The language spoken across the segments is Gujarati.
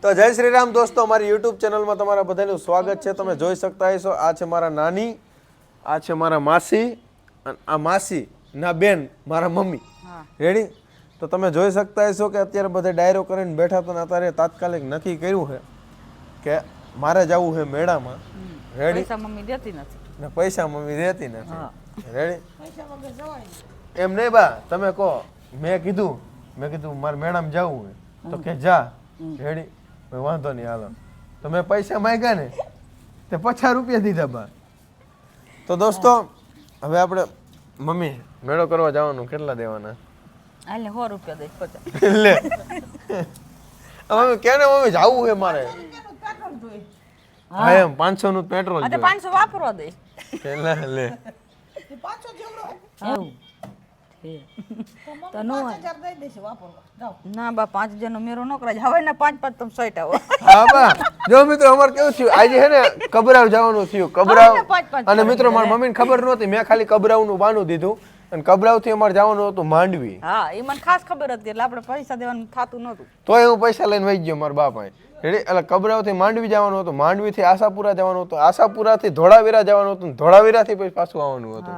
તો જય શ્રી રામ દોસ્તો, અમારી યુટ્યુબ ચેનલમાં તમારા બધાનું સ્વાગત છે. તમે જોઈ શકતા હશો, આ છે મારા નાની, આ છે મારા માસી, અને આ માસી ના બેન મારા મમ્મી. રેડી? તો તમે જોઈ શકતા હશો કે અત્યારે બધા ડાયરો કરીને બેઠા તો અત્યારે તાત્કાલિક નક્કી કર્યું છે કે મારે જવું છે મેળામાં. રેડી? પૈસા મમ્મી દેતી નથી ને પૈસા મમ્મી દેતી નથી. રેડી? એમ નહીં બા, તમે કહો. મેં કીધું મારે મેળામાં જવું છે તો કે જા. રેડી? વાંધો નહીં, હાલો. તો મેં પૈસા માંગ્યા ને તે 50 રૂપિયા દીધા બા. તો દોસ્તો હવે આપણે મમ્મી મેળો કરવા જવાનું કેટલા દેવાના? હાલ ને 100 રૂપિયા દઈશ 50. લે મમ્મી કેને મમ્મી જાવું છે મારે. હા એમ 500 નું પેટ્રોલ આ 500 વાપરવા દઈશ. લે 500 જેવડો તો નો 5000 દઈ દેશે વાપરવા. જાવ ના બા 5000 નો મેરો ન કરાય. હવે ને 5 તમે સોઈટ આવો. હા બા જો મિત્રો અમાર કેવું થયું આજે હે ને કબરાવ જવાનું થયું. કબરાવ અને મિત્રો મારી મમ્મીને ખબર નહોતી, મેં ખાલી કબરાવ નું બાનું દીધું અને કબરાવ થી અમારે જવાનું હતું માંડવી. હા એ મને ખાસ ખબર હતી એટલે આપણે પૈસા દેવાનું થાતું નહોતું. તોય હું પૈસા લઈને વહી ગયો મારા બાપ પાસે. રેડી? એટલે કબરાવ થી માંડવી જવાનું હતું, માંડવી થી આશાપુરા જવાનું હતું, આશાપુરા થી ધોળાવીરા જવાનું હતું, ધોળાવીરા થી પછી પાછું આવવાનું હતું.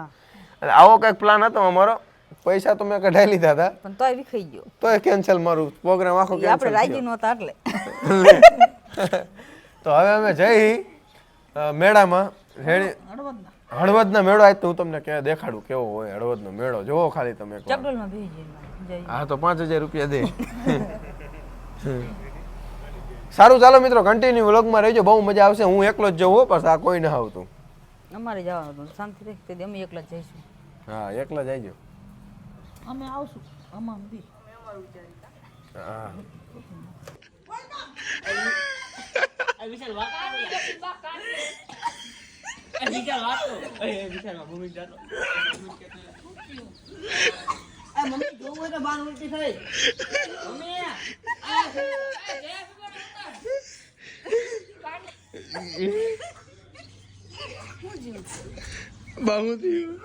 એટલે આવો કઈક પ્લાન હતો અમારો. પૈસા તો મેં કઢાઈ લીધા હતા પણ તોય વિખાઈ ગયો. તોય કેન્સલ, મારું પ્રોગ્રામ આખો કેન્સલ. આપણે રાજી નહોતા એટલે. તો હવે અમે જઈ મેળામાં. રેડી? હળવદના મેળો આજ તો હું તમને ક્યાં દેખાડું કેવો હોય હળવદનો મેળો. જોવો ખાલી તમે. ચકડોલમાં બેસી જઈએ. હા તો 5000 રૂપિયા દે. સારું ચાલો મિત્રો કન્ટિન્યુ વ્લોગમાં રહેજો, બહુ મજા આવશે. હું એકલો જ જવું બસ, આ કોઈ ના આવતું. અમારે જવાનું હતું શાંતિ રહી, અમે એકલા જ જઈશું. હા એકલા જ આવજો. અમે આવશું અમામ બી. હા વિશાલ વાકા વિશાલ વાતો વિશાલ મમ્મી જાતો આ મમ્મી જોવો તો બાર ઉલટી થઈ મમ્મી આ બાહુ થયું.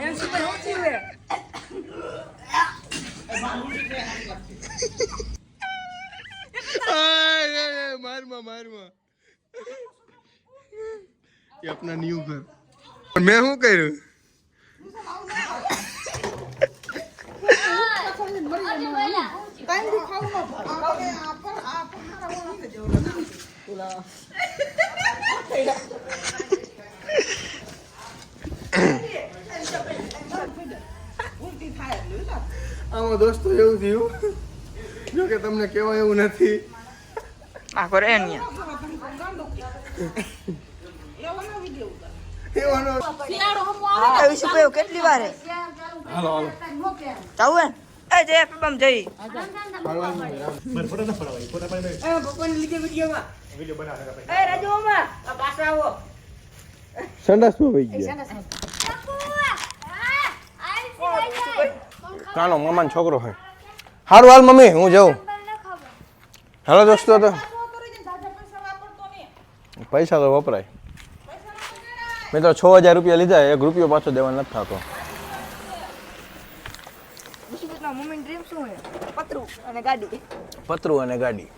એમ સુપર હોતી હે. મારમાં ये अपना न्यू घर. और मैं શું કર્યું? આમાં દોસ્તો એવું થયું જો કે તમને કહેવાય એવું નથી. આ કરે ને કેટલી વાર હે? હાલો હાલો જાવું હે? એ જય પપ્પા જઈ સંડાસમાં વહી ગયા. કાનો મામાનો છોકરો છે. હારું હાલ મમ્મી હું જાઉં. હાલો દોસ્તો તો પૈસા તો વપરાય. મેં તો 6000 રૂપિયા લીધા, 1 રૂપિયો પાછો દેવાનો નથી થતો. મમ્મી ડ્રીમ શું હે? પતરું અને ગાડી. પતરું અને ગાડી.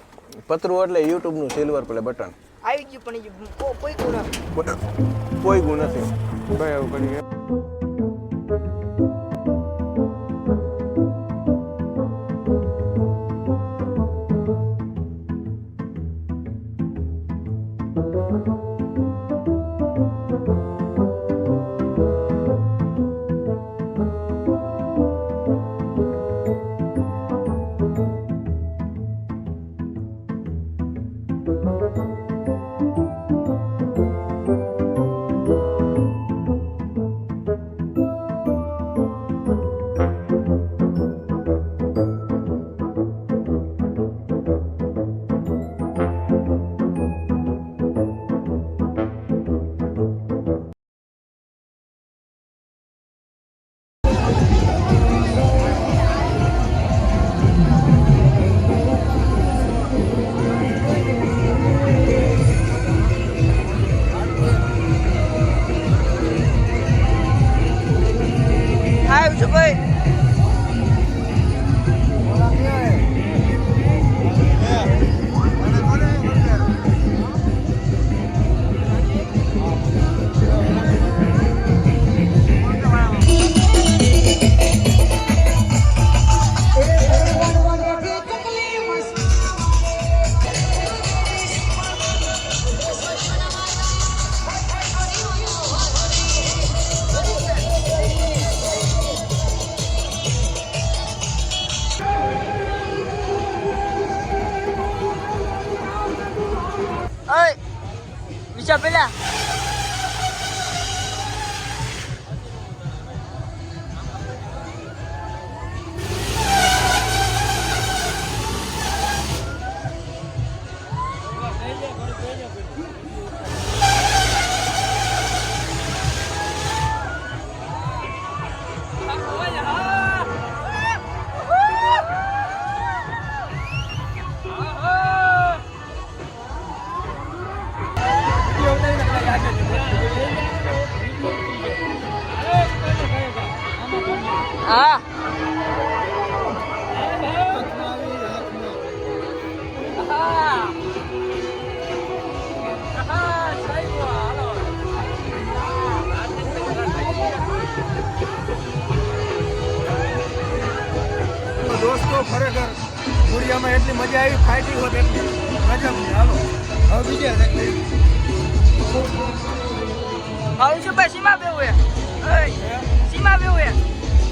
પતરું એટલે યુટ્યુબ નું સિલ્વર પ્લે બટન આવી ગયું પણ કોઈ ગુણ કોઈ ગુણ નથી ભાઈ. એવું કરી હા દોસ્તો ખરેખર ગુડિયામાં એટલી મજા આવી, ફાઇટિંગ હોત એટલી મજા હાલો હવે બીજે આવું છું ભાઈ સીમા બેવું હે સીમા બેવું હે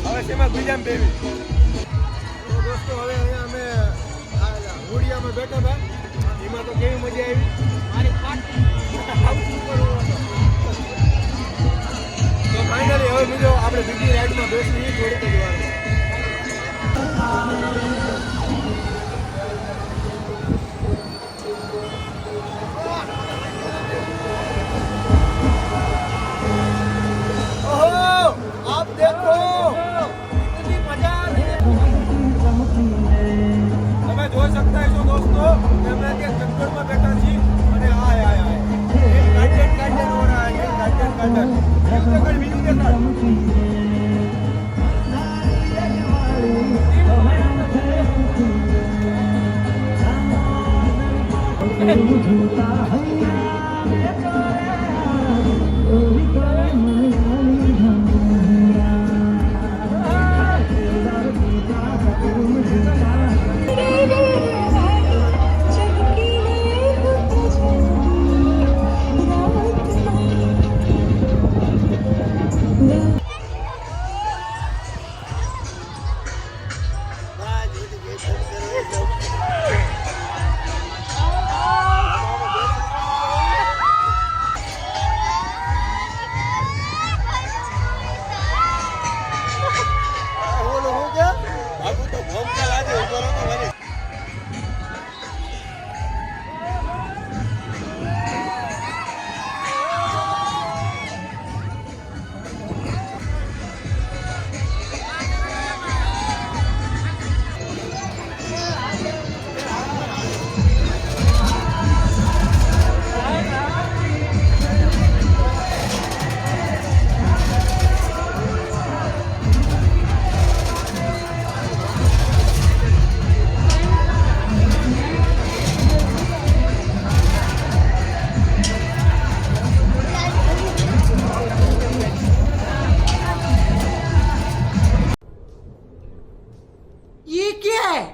હવે શેમાં બીજામાં બેવી તો દોસ્તો હવે અહીંયા અમે ગુડિયામાં બેઠા હતા એમાં તો કેવી મજા આવી તો ફાઇનલી હવે બીજો આપણે બીજી રાઈડમાં બેસી થોડીક જ વાર आप देखो कितनी मजा आ रही है તમે જોઈ શકતા છો દોસ્તો અમે ત્યાં ચક્કરમાં બેઠા છીએ અને આય આય આય ગાર્ડન હો રહા है गार्डन બીજું દેખાડ ये क्या है?